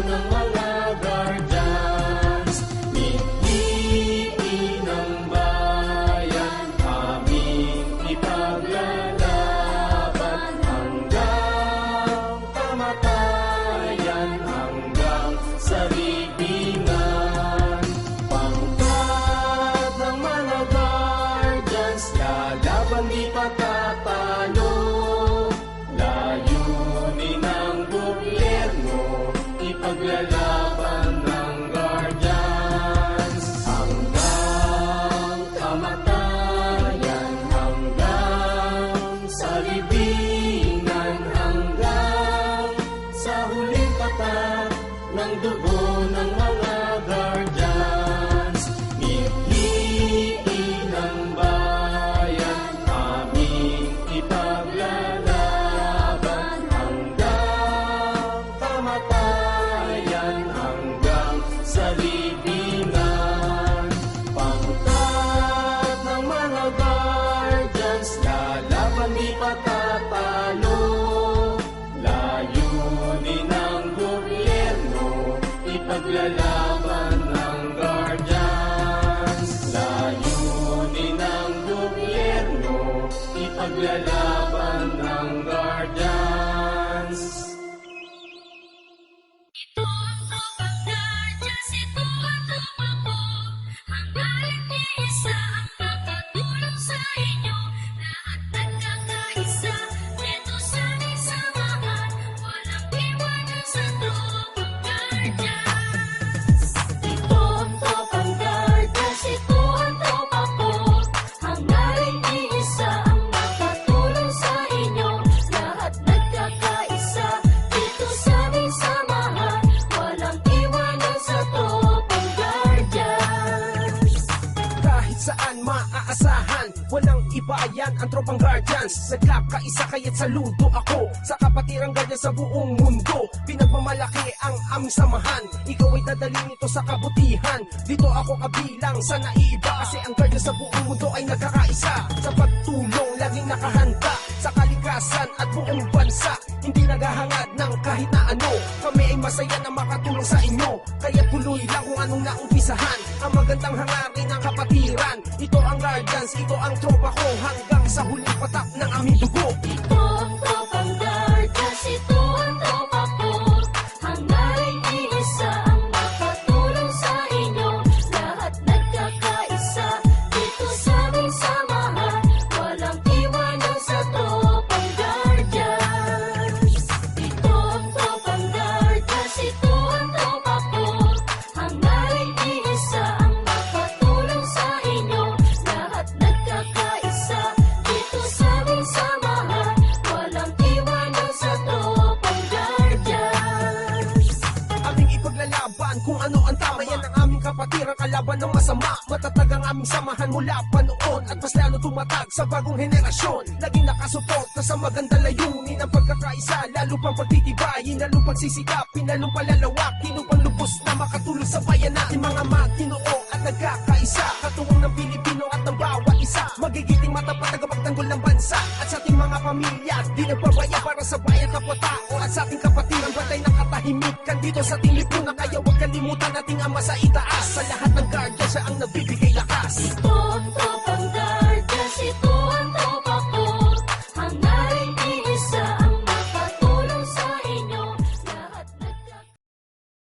ng mga guardians. Piliin ng bayan, aming ipaglalaban hanggang kamatayan, hanggang sa libingan. Pangkat ng mga guardians, lalaban di patatalo. Layunin ng gobyerno, ipaglalaban ng guardians hanggang kamatayan, hanggang sa libingan, hanggang sa huling kapat ng dugo ng mga guardians. Piliin ng bayan, aming ipaglalaban hanggang kamatayan, hanggang sa libingan. Pangkat ng mga guardians, lalaban di patatalo. Layunin ng gobyerno, ipaglalaban ng guardians. Layunin ng gobyerno, ipaglalaban ng guardians. Ito ang tropang guardians, ito ang tropa ko. Hangga't iisa ang makatulong sa inyo. Lahat nagkakaisa, dito sa ating samahan. Walang iwanan sa tropang guardians. Ito ang tropang guardians, ito ang tropa ko. Hangga't iisa ang makatulong sa inyo. Lahat nagkakaisa, dito sa ating samahan. Walang iwanan sa tropang guardians. Kahit saan maaasahan, walang iba yan ang tropang guardians. Nagkakaisa kaya't saludo ako sa kapatirang guardians sa buong mundo. Pinagmamalaki ang aming samahan, ikaw ay dadalhin ito sa kabutihan. Dito ako kabilang sa naiiba, kasi ang guardians sa buong mundo ay nagkakaisa. Sa pagtulong laging nakahanda sa kalikasan at buong bansa, hindi naghahangad ng kahit na ano. Kami ay masaya na makatulong sa inyo, kaya tuloy lang kung anong naumpisahan. Ang magandang hangarin ng kapatiran, ito ang guardians, ito ang tropa ko, hanggang sa huling patak ng aming dugo. Ito ang tropang guardians, ito ang tropa ko. Hangga't iisa ang makatulong sa inyo. Lahat nagkakaisa, dito sa aming samahan. Walang iwanan sa tropang guardians. Ito ang tropang guardians, ito ang tropa ko. Hangga't iisa ang makatulong sa inyo. Lahat nagkakaisa, dito sa aming samahan. Walang iwanan sa tropang guardians. Aming ipaglalaban kung ano ang tama, yan ang aming kapatiran, kalaban ng masama. Matatag ang aming samahan mula pa noon, at mas lalo tumatag sa bagong henerasyon. Laging nakasuporta sa maganda layunin ang pagkakaisa, lalo pang pagtitibayin, lalo pagsisikapin, lalo palalawakin upang lubos na makatulong sa bayan natin. Mga matinoo at nagkakaisa, katuwang ng Pilipino at ng bawat isa. Magigiting matapat tagapagtanggol ng bansa, at sa ating mga pamilya di nagpabaya para sa bayan kapwa-tao. At sa ating kapatiran, batay ng katahimikan dito sa ating lipunan. Kaya huwag kalimutan nating ama sa itaas. Sa lahat ng guardians, siya ang nagbibigay lakas. Ito ang tropang guardians, ito